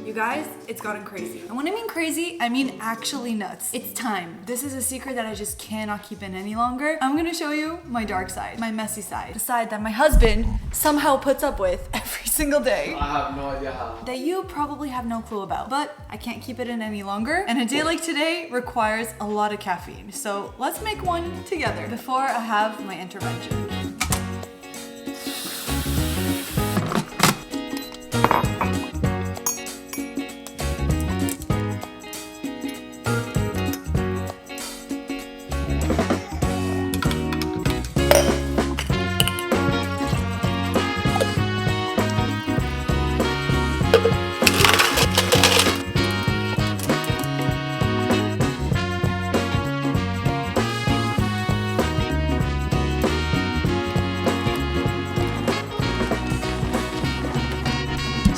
You guys, it's gotten crazy. And when I mean crazy, I mean actually nuts. It's time. This is a secret that I just cannot keep in any longer. I'm gonna show you my dark side, my messy side. The side that my husband somehow puts up with every single day. I have no idea how. That you probably have no clue about. But I can't keep it in any longer. And a day like today requires a lot of caffeine. So let's make one together before I have my intervention.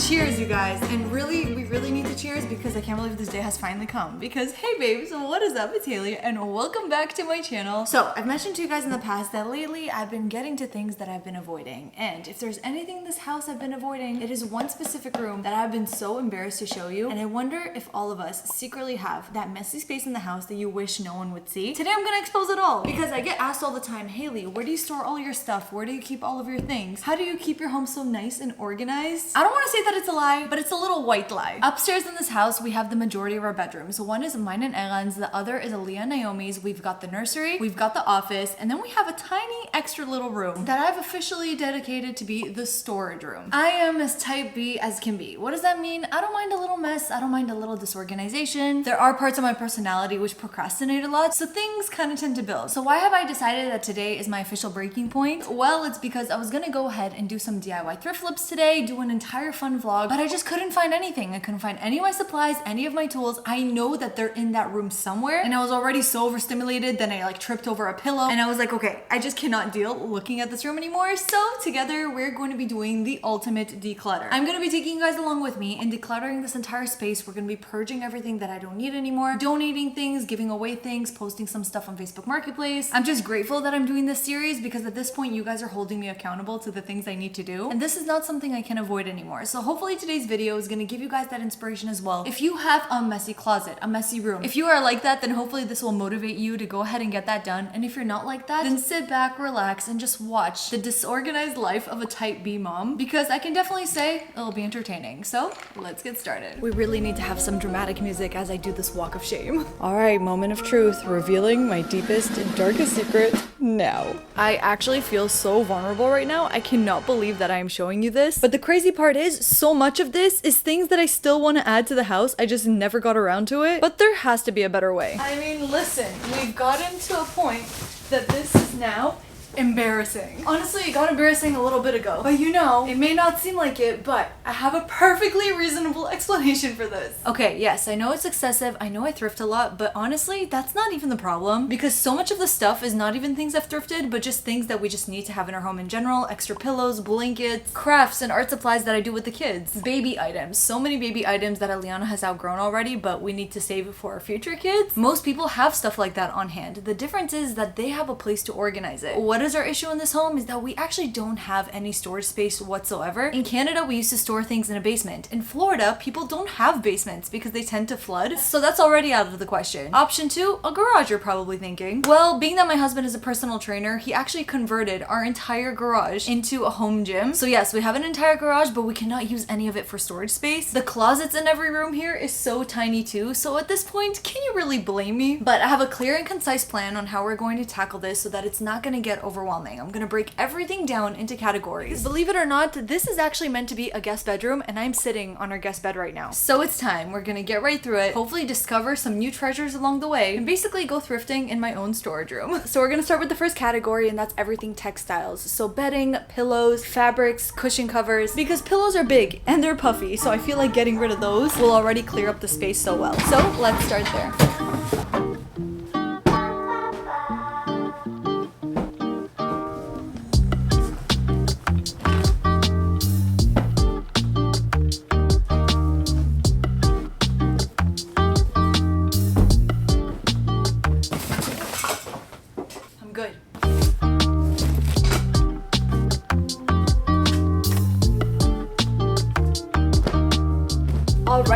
Cheers, you guys. And really, we really need to cheers because I can't believe this day has finally come. Because, hey babes, what is up? It's Haley and welcome back to my channel. So, I've mentioned to you guys in the past that lately I've been getting to things that I've been avoiding. And if there's anything in this house I've been avoiding, it is one specific room that I've been so embarrassed to show you. And I wonder if all of us secretly have that messy space in the house that you wish no one would see. Today I'm gonna expose it all because I get asked all the time, Haley, where do you store all your stuff? Where do you keep all of your things? How do you keep your home so nice and organized? I don't want to say that it's a lie, but it's a little white lie. Upstairs in this house, we have the majority of our bedrooms. One is mine and Errands, the other is Aliyah and Naomi's. We've got the nursery, we've got the office, and then we have a tiny extra little room that I've officially dedicated to be the storage room. I am as type B as can be. What does that mean? I don't mind a little mess. I don't mind a little disorganization. There are parts of my personality which procrastinate a lot, so things kind of tend to build. So why have I decided that today is my official breaking point? Well, it's because I was gonna go ahead and do some DIY thrift flips today, do an entire fun vlog, but I just couldn't find anything. I couldn't find any of my supplies, any of my tools. I know that they're in that room somewhere, and I was already so overstimulated, then I like tripped over a pillow, and I was like, okay, I just cannot deal looking at this room anymore. So together we're going to be doing the ultimate declutter. I'm gonna be taking you guys along with me in decluttering this entire space. We're gonna be purging everything that I don't need anymore, donating things, giving away things, posting some stuff on Facebook Marketplace. I'm just grateful that I'm doing this series because at this point you guys are holding me accountable to the things I need to do, and this is not something I can avoid anymore. So hopefully today's video is gonna give you guys that inspiration as well. If you have a messy closet, a messy room, if you are like that, then hopefully this will motivate you to go ahead and get that done. And if you're not like that, then sit back, relax, and just watch the disorganized life of a type B mom, because I can definitely say it'll be entertaining. So let's get started. We really need to have some dramatic music as I do this walk of shame. All right, moment of truth, revealing my deepest and darkest secret now. I actually feel so vulnerable right now. I cannot believe that I am showing you this. But the crazy part is, so much of this is things that I still want to add to the house. I just never got around to it. But there has to be a better way. I mean, listen, we've gotten to a point that this is now embarrassing. Honestly, it got embarrassing a little bit ago. But you know, it may not seem like it, but I have a perfectly reasonable explanation for this. Okay, yes, I know it's excessive. I know I thrift a lot, but honestly, that's not even the problem because so much of the stuff is not even things I've thrifted, but just things that we just need to have in our home in general. Extra pillows, blankets, crafts, and art supplies that I do with the kids. Baby items. So many baby items that Aliana has outgrown already, but we need to save it for our future kids. Most people have stuff like that on hand. The difference is that they have a place to organize it. What is our issue in this home is that we actually don't have any storage space whatsoever. In Canada, we used to store things in a basement. In Florida, people don't have basements because they tend to flood. So that's already out of the question. Option 2, a garage, you're probably thinking. Well, being that my husband is a personal trainer, he actually converted our entire garage into a home gym. So yes, we have an entire garage, but we cannot use any of it for storage space. The closets in every room here is so tiny too. So at this point, can you really blame me? But I have a clear and concise plan on how we're going to tackle this so that it's not going to get overwhelming. I'm gonna break everything down into categories. Believe it or not, this is actually meant to be a guest bedroom, and I'm sitting on our guest bed right now. So it's time. We're gonna get right through it, hopefully discover some new treasures along the way, and basically go thrifting in my own storage room. So we're gonna start with the first category, and that's everything textiles. So bedding, pillows, fabrics, cushion covers, because pillows are big and they're puffy, so I feel like getting rid of those will already clear up the space so well. So let's start there.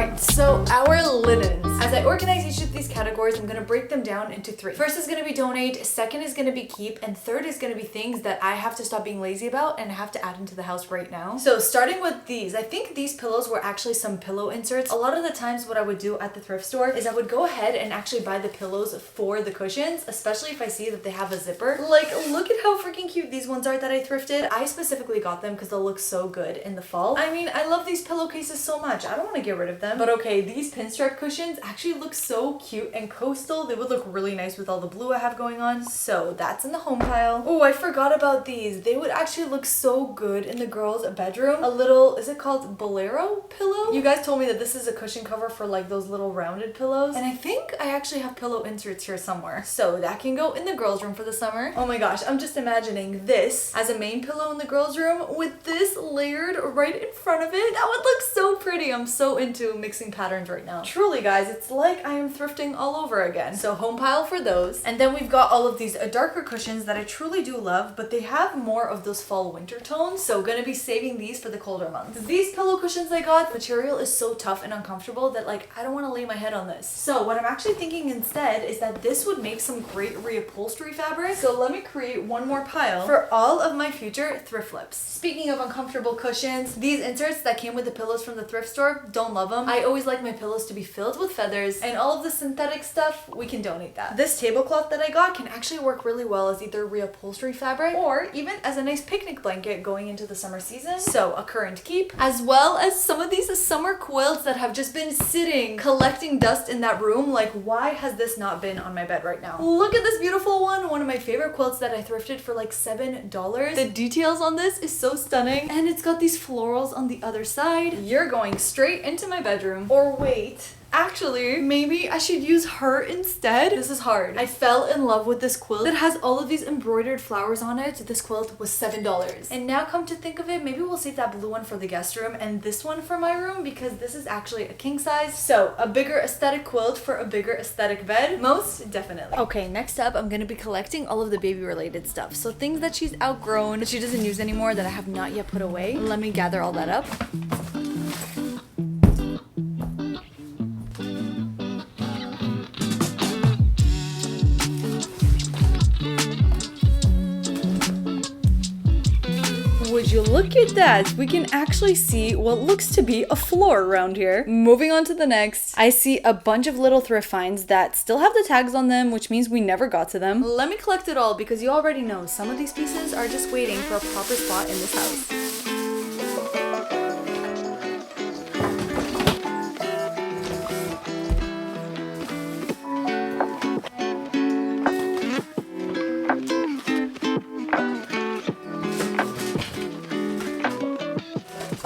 Alright, so our linens. As I organize each of these categories, I'm gonna break them down into three. First is gonna be donate, second is gonna be keep, and third is gonna be things that I have to stop being lazy about and I have to add into the house right now. So starting with these, I think these pillows were actually some pillow inserts. A lot of the times what I would do at the thrift store is I would go ahead and actually buy the pillows for the cushions, especially if I see that they have a zipper. Like, look at how freaking cute these ones are that I thrifted. I specifically got them because they'll look so good in the fall. I mean, I love these pillowcases so much. I don't want to get rid of them. But okay, these pinstripe cushions actually look so cute and coastal. They would look really nice with all the blue I have going on. So that's in the home pile. Oh, I forgot about these. They would actually look so good in the girls' bedroom. A little, is it called bolero pillow? You guys told me that this is a cushion cover for like those little rounded pillows. And I think I actually have pillow inserts here somewhere. So that can go in the girls' room for the summer. Oh my gosh, I'm just imagining this as a main pillow in the girls' room with this layered right in front of it. That would look so pretty. I'm so into mixing patterns right now. Truly, guys, it's like I am thrifting all over again. So home pile for those. And then we've got all of these darker cushions that I truly do love, but they have more of those fall winter tones. So gonna be saving these for the colder months. These pillow cushions I got, the material is so tough and uncomfortable that like I don't want to lay my head on this. So what I'm actually thinking instead is that this would make some great reupholstery fabric. So let me create one more pile for all of my future thrift flips. Speaking of uncomfortable cushions, these inserts that came with the pillows from the thrift store, don't love them. I always like my pillows to be filled with feathers, and all of the synthetic stuff, we can donate that. This tablecloth that I got can actually work really well as either reupholstery fabric or even as a nice picnic blanket going into the summer season. So a current keep, as well as some of these summer quilts that have just been sitting collecting dust in that room. Like, why has this not been on my bed right now? Look at this beautiful one of my favorite quilts that I thrifted for like $7. The details on this is so stunning, and it's got these florals on the other side. You're going straight into my bedroom. Or wait, actually, maybe I should use her instead. This is hard. I fell in love with this quilt that has all of these embroidered flowers on it. This quilt was $7. And now come to think of it, maybe we'll save that blue one for the guest room and this one for my room, because this is actually a king size. So a bigger aesthetic quilt for a bigger aesthetic bed, most definitely. Okay, next up, I'm gonna be collecting all of the baby related stuff. So things that she's outgrown, that she doesn't use anymore, that I have not yet put away. Let me gather all that up. Would you look at that? We can actually see what looks to be a floor around here. Moving on to the next, I see a bunch of little thrift finds that still have the tags on them, which means we never got to them. Let me collect it all because you already know some of these pieces are just waiting for a proper spot in this house.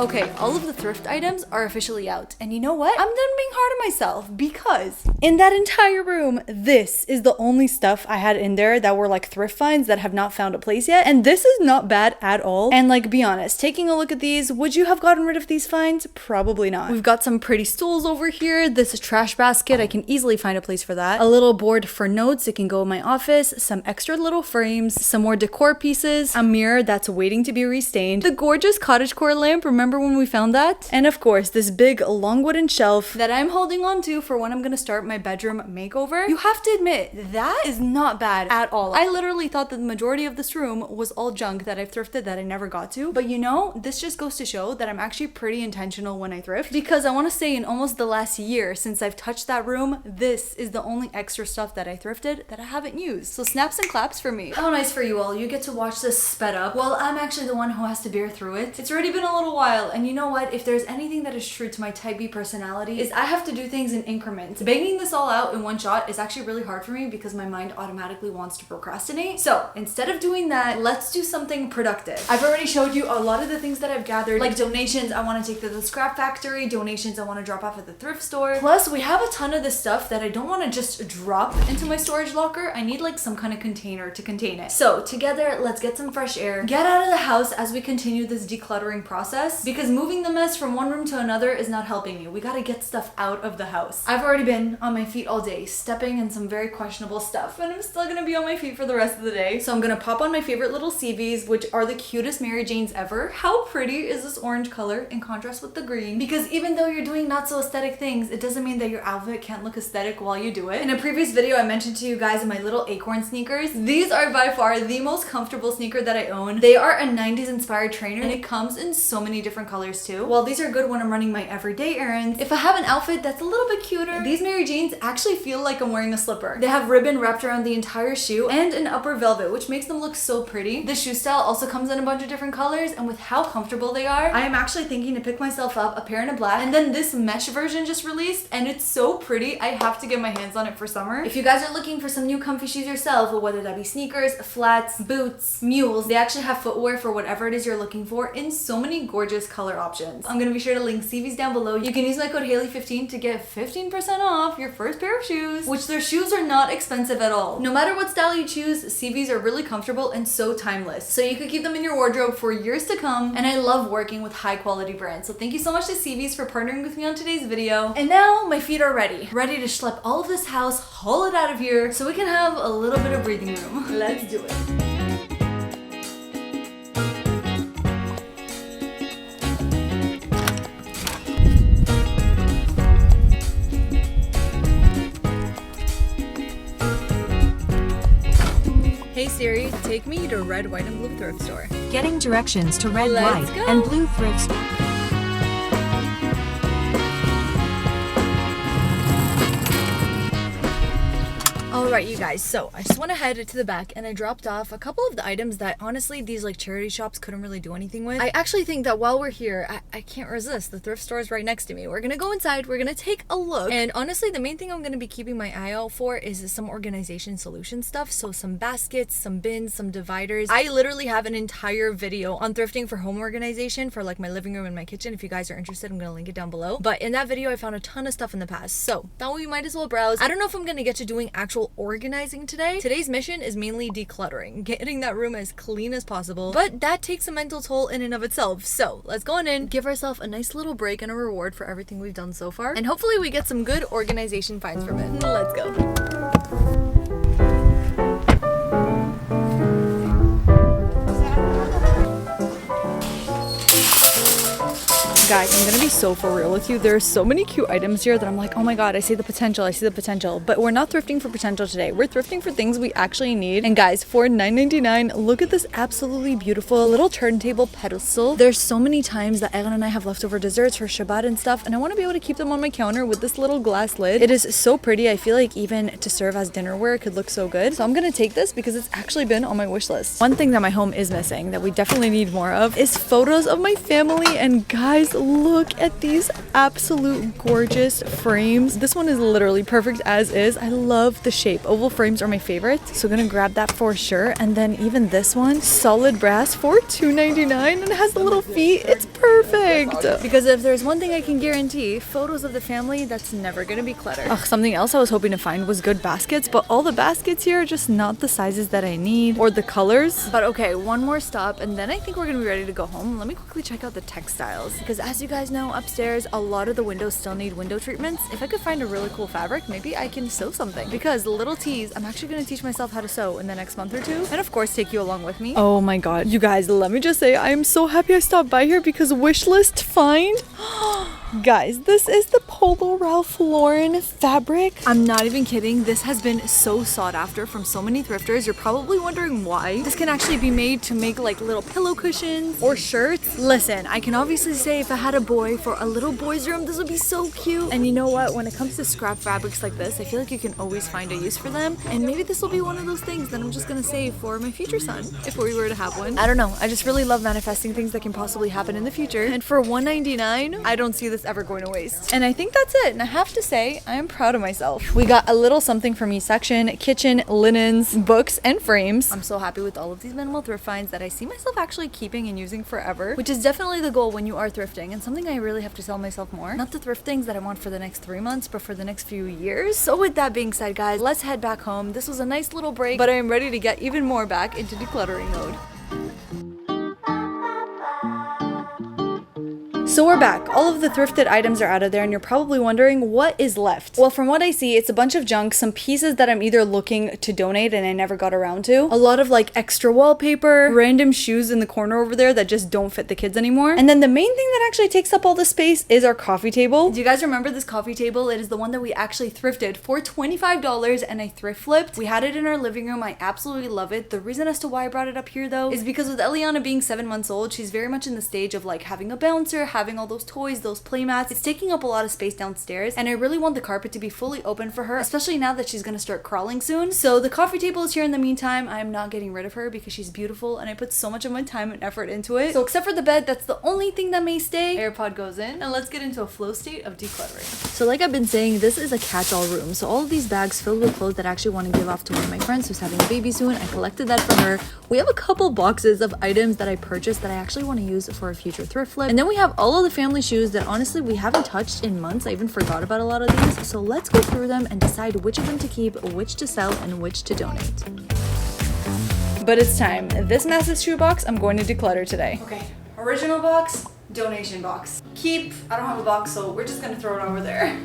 Okay, all of the thrift items are officially out. And you know what? I'm done being hard on myself because in that entire room, this is the only stuff I had in there that were like thrift finds that have not found a place yet. And this is not bad at all. And like, be honest, taking a look at these, would you have gotten rid of these finds? Probably not. We've got some pretty stools over here. This is trash basket. I can easily find a place for that. A little board for notes. It can go in my office. Some extra little frames. Some more decor pieces. A mirror that's waiting to be restained. The gorgeous cottagecore lamp. Remember when we found that? And of course, this big long wooden shelf that I'm holding on to for when I'm gonna start my bedroom makeover. You have to admit, that is not bad at all. I literally thought that the majority of this room was all junk that I've thrifted that I never got to. But you know, this just goes to show that I'm actually pretty intentional when I thrift, because I want to say in almost the last year since I've touched that room, this is the only extra stuff that I thrifted that I haven't used. So snaps and claps for me. How nice for you all. You get to watch this sped up while I'm actually the one who has to bear through it. It's already been a little while, and you know what? If there's anything that is true to my type B personality, is I have to do things in increments. Banging this all out in one shot is actually really hard for me because my mind automatically wants to procrastinate. So instead of doing that, let's do something productive. I've already showed you a lot of the things that I've gathered, like donations I want to take to the scrap factory, donations I want to drop off at the thrift store. Plus, we have a ton of this stuff that I don't want to just drop into my storage locker. I need like some kind of container to contain it. So together, let's get some fresh air, get out of the house as we continue this decluttering process, because moving the mess from one room to another is not helping you. We gotta get stuff out of the house. I've already been on my feet all day, stepping in some very questionable stuff, and I'm still gonna be on my feet for the rest of the day. So I'm gonna pop on my favorite little CVs, which are the cutest Mary Janes ever. How pretty is this orange color in contrast with the green? Because even though you're doing not so aesthetic things, it doesn't mean that your outfit can't look aesthetic while you do it. In a previous video, I mentioned to you guys my little acorn sneakers. These are by far the most comfortable sneaker that I own. They are a 90s inspired trainer, and it comes in so many different colors too. While these are good when I'm running my everyday errands, if I have an outfit that's a little bit cuter, these Mary Janes actually feel like I'm wearing a slipper. They have ribbon wrapped around the entire shoe and an upper velvet, which makes them look so pretty. The shoe style also comes in a bunch of different colors, and with how comfortable they are, I am actually thinking to pick myself up a pair in a black, and then this mesh version just released, and it's so pretty. I have to get my hands on it for summer. If you guys are looking for some new comfy shoes yourself, whether that be sneakers, flats, boots, mules, they actually have footwear for whatever it is you're looking for in so many gorgeous color options. I'm gonna be sure to link CVs down below. You can use my code Haley15 to get 15% off your first pair of shoes, which their shoes are not expensive at all. No matter what style you choose, CVs are really comfortable and so timeless. So you could keep them in your wardrobe for years to come, and I love working with high quality brands. So thank you so much to CVs for partnering with me on today's video. And now my feet are ready to schlep all of this house, haul it out of here, so we can have a little bit of breathing room. Let's do it. Hey Siri, take me to Red, White, and Blue thrift store. Getting directions to Red, Let's White, go. and Blue thrift store. Alright you guys, so I just went ahead to the back and I dropped off a couple of the items that honestly these like charity shops couldn't really do anything with. I actually think that while we're here, I can't resist. The thrift store is right next to me. We're gonna go inside, we're gonna take a look, and honestly the main thing I'm gonna be keeping my eye out for is some organization solution stuff. So some baskets, some bins, some dividers. I literally have an entire video on thrifting for home organization for like my living room and my kitchen. If you guys are interested, I'm gonna link it down below. But in that video I found a ton of stuff in the past, so thought we might as well browse. I don't know if I'm gonna get to doing actual organizing today. Today's mission is mainly decluttering, getting that room as clean as possible, but that takes a mental toll in and of itself. So let's go on in, give ourselves a nice little break and a reward for everything we've done so far, and hopefully we get some good organization finds from it. Let's go. Guys, I'm gonna be so for real with you. There are so many cute items here that I'm like, oh my god, I see the potential, I see the potential. But we're not thrifting for potential today. We're thrifting for things we actually need. And guys, for $9.99, look at this absolutely beautiful little turntable pedestal. There's so many times that Erin and I have leftover desserts for Shabbat and stuff, and I want to be able to keep them on my counter with this little glass lid. It is so pretty. I feel like even to serve as dinnerware, it could look so good. So I'm gonna take this because it's actually been on my wish list. One thing that my home is missing that we definitely need more of is photos of my family. And guys, look at these absolute gorgeous frames. This one is literally perfect as is. I love the shape. Oval frames are my favorite, so gonna grab that for sure. And then even this one, solid brass for $2.99, and it has the little feet. It's perfect. Because if there's one thing I can guarantee, photos of the family, that's never gonna be clutter. Ugh, something else I was hoping to find was good baskets, but all the baskets here are just not the sizes that I need or the colors. But okay, one more stop and then I think we're gonna be ready to go home. Let me quickly check out the textiles, because as you guys know, upstairs a lot of the windows still need window treatments. If I could find a really cool fabric, maybe I can sew something. Because little tease, I'm actually gonna teach myself how to sew in the next month or two, and of course take you along with me. Oh my god, you guys, let me just say I am so happy I stopped by here because wishlist find. Guys, this is the Polo Ralph Lauren fabric. I'm not even kidding. This has been so sought after from so many thrifters. You're probably wondering why. This can actually be made to make like little pillow cushions or shirts. Listen, I can obviously say if I had a boy for a little boy's room, this would be so cute. And you know what? When it comes to scrap fabrics like this, I feel like you can always find a use for them. And maybe this will be one of those things that I'm just gonna save for my future son, if we were to have one. I don't know. I just really love manifesting things that can possibly happen in the future. And for $1.99, I don't see this ever going to waste. And I think that's it. And I have to say, I am proud of myself. We got a little something from each section: kitchen, linens, books, and frames. I'm so happy with all of these minimal thrift finds that I see myself actually keeping and using forever, which is definitely the goal when you are thrifting, and something I really have to tell myself more. Not the thrift things that I want for the next 3 months, but for the next few years. So with that being said, guys, let's head back home. This was a nice little break, but I am ready to get even more back into decluttering mode. So we're back. All of the thrifted items are out of there and you're probably wondering what is left. Well, from what I see, it's a bunch of junk, some pieces that I'm either looking to donate and I never got around to, a lot of like extra wallpaper, random shoes in the corner over there that just don't fit the kids anymore. And then the main thing that actually takes up all the space is our coffee table. Do you guys remember this coffee table? It is the one that we actually thrifted for $25 and I thrift flipped. We had it in our living room. I absolutely love it. The reason as to why I brought it up here though is because with Eliana being 7 months old, she's very much in the stage of like having a bouncer, having all those toys, those play mats. It's taking up a lot of space downstairs and I really want the carpet to be fully open for her, especially now that she's gonna start crawling soon. So the coffee table is here in the meantime. I'm not getting rid of her because she's beautiful and I put so much of my time and effort into it. So except for the bed, that's the only thing that may stay. AirPod goes in and let's get into a flow state of decluttering. So like I've been saying, this is a catch-all room. So all of these bags filled with clothes that I actually want to give off to one of my friends who's having a baby soon. I collected that for her. We have a couple boxes of items that I purchased that I actually want to use for a future thrift flip. And then we have all of the family shoes that honestly we haven't touched in months. I even forgot about a lot of these. So let's go through them and decide which of them to keep, which to sell, and which to donate. But it's time. This massive shoe box I'm going to declutter today. Okay, original box, donation box. Keep, I don't have a box, so we're just gonna throw it over there.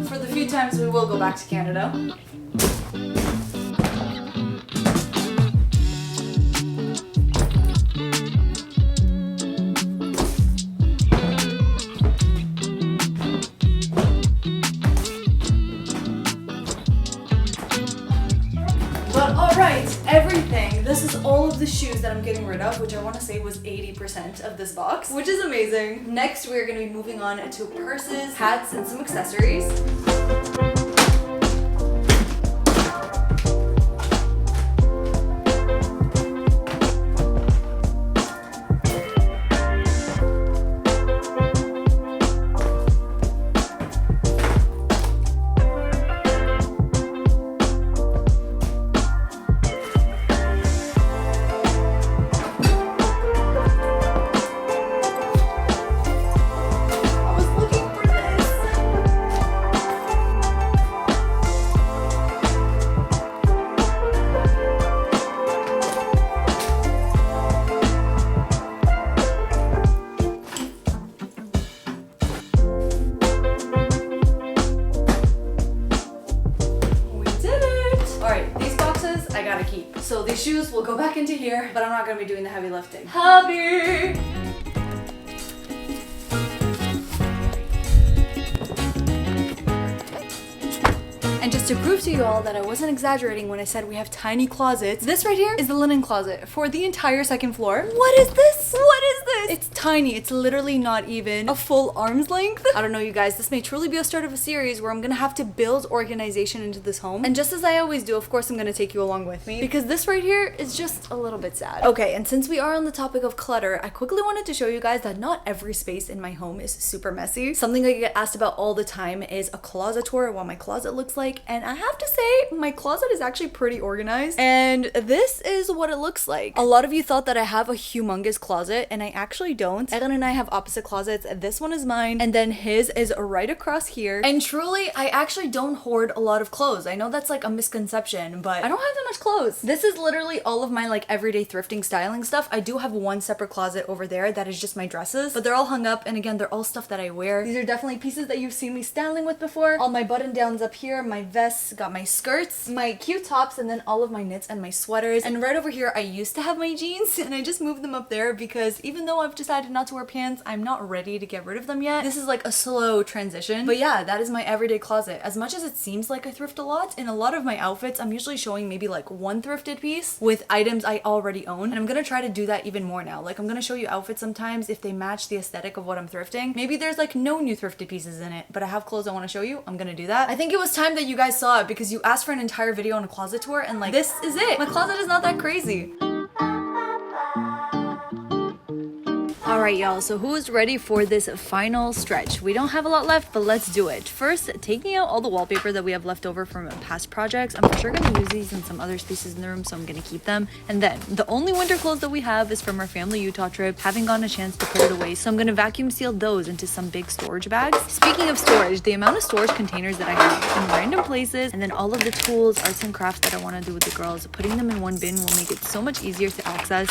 For the few times we will go back to Canada. Everything. This is all of the shoes that I'm getting rid of, which I want to say was 80% of this box, which is amazing. Next, we're going to be moving on to purses, hats, and some accessories. So these shoes will go back into here, but I'm not gonna be doing the heavy lifting. Hubby! And just to prove to you all that I wasn't exaggerating when I said we have tiny closets, this right here is the linen closet for the entire second floor. What is this? What is this? It's tiny. It's literally not even a full arm's length. I don't know, you guys. This may truly be a start of a series where I'm gonna have to build organization into this home. And just as I always do, of course, I'm gonna take you along with me because this right here is just a little bit sad. Okay, and since we are on the topic of clutter, I quickly wanted to show you guys that not every space in my home is super messy. Something I get asked about all the time is a closet tour, what my closet looks like. And I have to say, my closet is actually pretty organized. And this is what it looks like. A lot of you thought that I have a humongous closet, and I actually don't. Erin and I have opposite closets. This one is mine, and then his is right across here. And truly, I actually don't hoard a lot of clothes. I know that's like a misconception, but I don't have that much clothes. This is literally all of my like everyday thrifting styling stuff. I do have one separate closet over there that is just my dresses, but they're all hung up, and again, they're all stuff that I wear. These are definitely pieces that you've seen me styling with before. All my button downs up here, my vests, got my skirts, my cute tops, and then all of my knits and my sweaters. And right over here, I used to have my jeans, and I just moved them up there because even though I've decided not to wear pants, I'm not ready to get rid of them yet. This is like a slow transition. But yeah, that is my everyday closet. As much as it seems like I thrift a lot, in a lot of my outfits, I'm usually showing maybe like one thrifted piece with items I already own. And I'm gonna try to do that even more now. Like I'm gonna show you outfits sometimes if they match the aesthetic of what I'm thrifting. Maybe there's like no new thrifted pieces in it, but I have clothes I want to show you. I'm gonna do that. I think it was time that you guys saw it because you asked for an entire video on a closet tour, and like this is it. My closet is not that crazy. Alright y'all, so who is ready for this final stretch? We don't have a lot left, but let's do it. First, taking out all the wallpaper that we have left over from past projects. I'm for sure going to use these in some other spaces in the room, so I'm going to keep them. And then, the only winter clothes that we have is from our family Utah trip. Haven't gotten a chance to put it away, so I'm going to vacuum seal those into some big storage bags. Speaking of storage, the amount of storage containers that I have in random places, and then all of the tools, arts and crafts that I want to do with the girls, putting them in one bin will make it so much easier to access.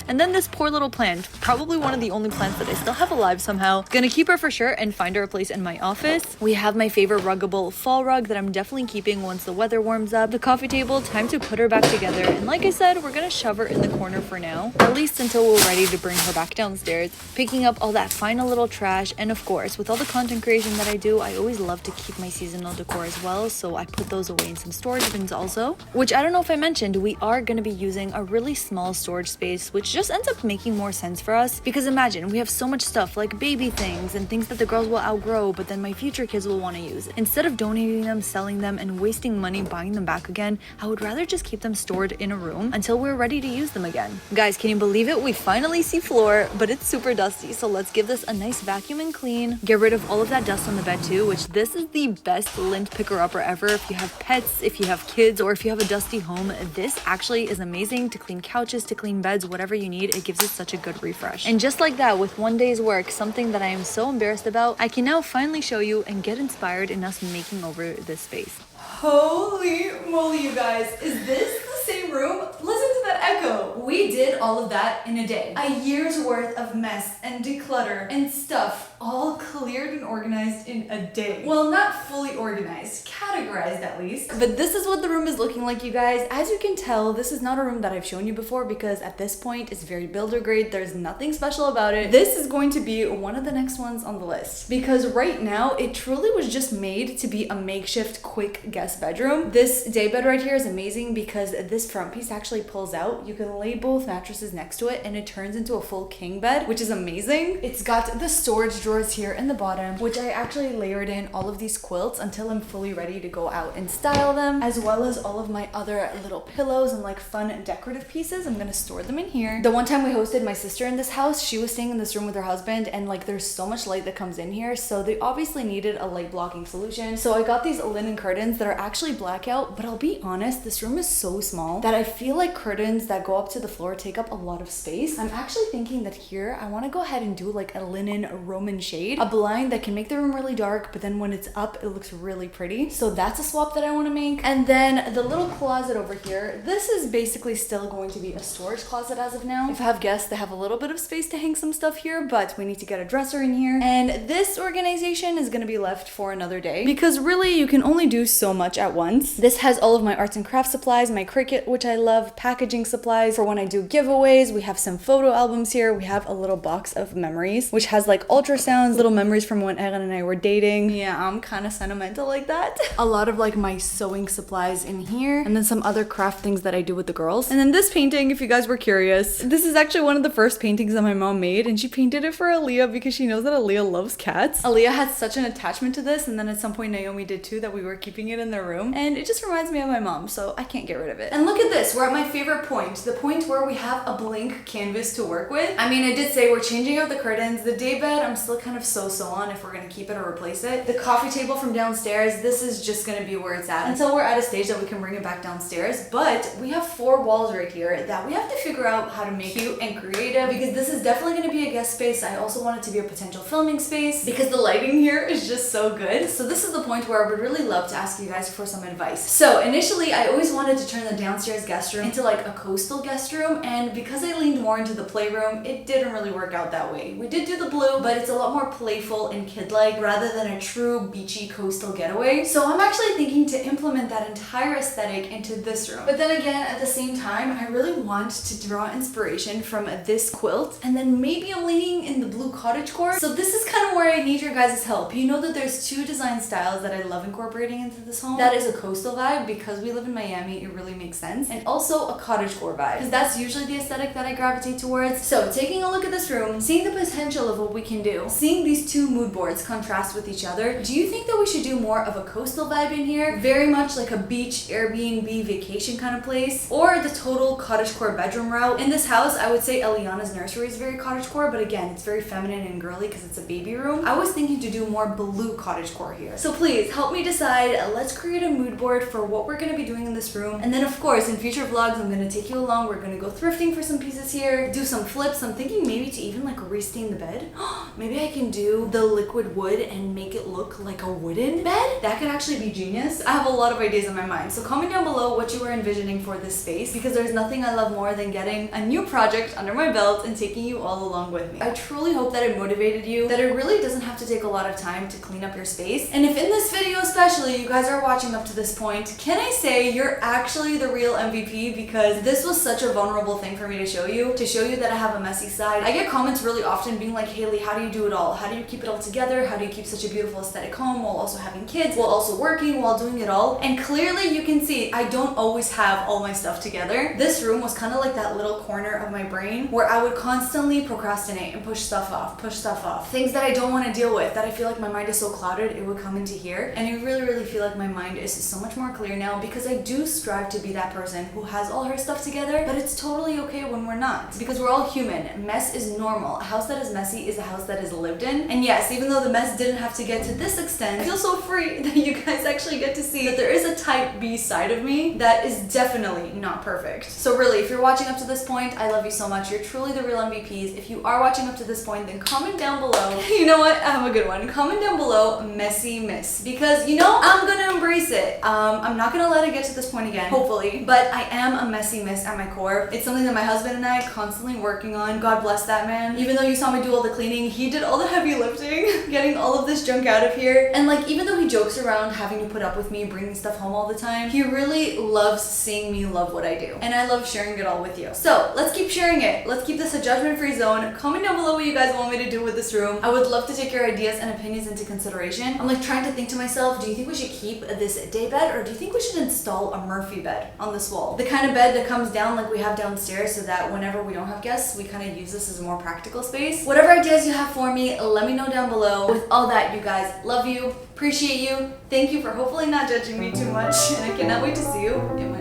And then this poor little plant, probably one of the only plants that I still have alive somehow. Gonna keep her for sure and find her a place in my office. We have my favorite ruggable fall rug that I'm definitely keeping once the weather warms up. The coffee table, time to put her back together. And like I said, we're gonna shove her in the corner for now, at least until we're ready to bring her back downstairs. Picking up all that final little trash, and of course, with all the content creation that I do, I always love to keep my seasonal decor as well, so I put those away in some storage bins also. Which I don't know if I mentioned, we are gonna be using a really small storage space, which just ends up making more sense for us, because imagine, we have so much stuff like baby things and things that the girls will outgrow, but then my future kids will want to use. Instead of donating them, selling them, and wasting money buying them back again, I would rather just keep them stored in a room until we're ready to use them again. Guys, can you believe it? We finally see floor, but it's super dusty, so let's give this a nice vacuum and clean. Get rid of all of that dust on the bed too, which this is the best lint picker-upper ever. If you have pets, if you have kids, or if you have a dusty home, this actually is amazing to clean couches, to clean beds, whatever you need. It gives it such a good refresh. And just like that, with one day's work, something that I am so embarrassed about, I can now finally show you and get inspired in us making over this space. Holy moly, you guys, is this the same room? Listen to that echo. We did all of that in a day. A year's worth of mess and declutter and stuff all cleared and organized in a day. Well, not fully organized, categorized at least. But this is what the room is looking like, you guys. As you can tell, this is not a room that I've shown you before because at this point it's very builder grade. There's nothing special about it. This is going to be one of the next ones on the list because right now it truly was just made to be a makeshift quick guest bedroom. This day bed right here is amazing because this front piece actually pulls out. You can lay both mattresses next to it and it turns into a full king bed, which is amazing. It's got the storage drawers here in the bottom, which I actually layered in all of these quilts until I'm fully ready to go out and style them, as well as all of my other little pillows and like fun decorative pieces. I'm gonna store them in here. The one time we hosted my sister in this house, she was staying in this room with her husband, and like there's so much light that comes in here, so they obviously needed a light blocking solution. So I got these linen curtains that are actually blackout, but I'll be honest, this room is so small that I feel like curtains that go up to the floor take up a lot of space. I'm actually thinking that here I want to go ahead and do like a linen Roman shade, a blind that can make the room really dark, but then when it's up it looks really pretty. So that's a swap that I want to make. And then the little closet over here, this is basically still going to be a storage closet as of now. If I have guests, they have a little bit of space to hang some stuff here, but we need to get a dresser in here. And this organization is going to be left for another day because really you can only do so much at once. This has all of my arts and crafts supplies, my Cricut, which I love, packaging supplies for when I do giveaways. We have some photo albums here. We have a little box of memories, which has like ultrasounds, little memories from when Erin and I were dating. Yeah, I'm kind of sentimental like that. A lot of like my sewing supplies in here, and then some other craft things that I do with the girls. And then this painting, if you guys were curious, this is actually one of the first paintings that my mom made, and she painted it for Aaliyah because she knows that Aaliyah loves cats. Aaliyah had such an attachment to this, and then at some point Naomi did too, that we were keeping it in their room, and it just reminds me of my mom, so I can't get rid of it. And look at this, we're at my favorite point, the point where we have a blank canvas to work with. I mean, I did say we're changing out the curtains. The day bed, I'm still kind of so on if we're gonna keep it or replace it. The coffee table from downstairs, this is just gonna be where it's at until we're at a stage that we can bring it back downstairs. But we have 4 walls right here that we have to figure out how to make cute and creative because this is definitely gonna be a guest space. I also want it to be a potential filming space because the lighting here is just so good. So this is the point where I would really love to ask you guys for some advice. So initially, I always wanted to turn the downstairs guest room into like a coastal guest room, and because I leaned more into the playroom, it didn't really work out that way. We did do the blue, but it's a lot more playful and kid-like rather than a true beachy coastal getaway. So I'm actually thinking to implement that entire aesthetic into this room. But then again, at the same time, I really want to draw inspiration from this quilt, and then maybe I'm leaning in the blue cottagecore. So this is kind of where I need your guys' help. You know that there's 2 design styles that I love incorporating into this home. That is a coastal vibe because we live in Miami, it really makes sense, and also a cottagecore vibe because that's usually the aesthetic that I gravitate towards. So taking a look at this room, seeing the potential of what we can do, seeing these 2 mood boards contrast with each other, do you think that we should do more of a coastal vibe in here? Very much like a beach, Airbnb, vacation kind of place, or the total cottagecore bedroom route? In this house, I would say Eliana's nursery is very cottagecore, but again, it's very feminine and girly because it's a baby room. I was thinking to do more blue cottagecore here. So please help me decide. Let's create a mood board for what we're going to be doing in this room. And then of course, in future vlogs, I'm going to take you along. We're going to go thrifting for some pieces here, do some flips. I'm thinking maybe to even like re-stain the bed. Maybe I I can do the liquid wood and make it look like a wooden bed, that could actually be genius. I have a lot of ideas in my mind. So comment down below what you were envisioning for this space, because there's nothing I love more than getting a new project under my belt and taking you all along with me. I truly hope that it motivated you, that it really doesn't have to take a lot of time to clean up your space. And if in this video especially you guys are watching up to this point, can I say you're actually the real MVP, because this was such a vulnerable thing for me to show you that I have a messy side. I get comments really often being like, Haley, how do you do it all? How do you keep it all together? How do you keep such a beautiful aesthetic home while also having kids, while also working, while doing it all? And clearly you can see I don't always have all my stuff together. This room was kind of like that little corner of my brain where I would constantly procrastinate and push stuff off. Things that I don't want to deal with, that I feel like my mind is so clouded, it would come into here. And I really feel like my mind is so much more clear now, because I do strive to be that person who has all her stuff together, but it's totally okay when we're not, because we're all human. Mess is normal. A house that is messy is a house that is lived in. And yes, even though the mess didn't have to get to this extent, I feel so free that you guys actually get to see that there is a type B side of me that is definitely not perfect. So really, if you're watching up to this point, I love you so much. You're truly the real MVPs. If you are watching up to this point, then comment down below. You know what? I have a good one. Comment down below messy miss, because you know I'm gonna embrace it. I'm not gonna let it get to this point again, hopefully, but I am a messy miss at my core. It's something that my husband and I are constantly working on. God bless that man. Even though you saw me do all the cleaning, he did all the heavy lifting, getting all of this junk out of here. And like, even though he jokes around having to put up with me bringing stuff home all the time, he really loves seeing me love what I do. And I love sharing it all with you. So let's keep sharing it. Let's keep this a judgment-free zone. Comment down below what you guys want me to do with this room. I would love to take your ideas and opinions into consideration. I'm like trying to think to myself, do you think we should keep this day bed, or do you think we should install a Murphy bed on this wall? The kind of bed that comes down like we have downstairs, so that whenever we don't have guests, we kind of use this as a more practical space. Whatever ideas you have for me, let me know down below. With all that, you guys, love you, appreciate you, thank you for hopefully not judging me too much, and I cannot wait to see you in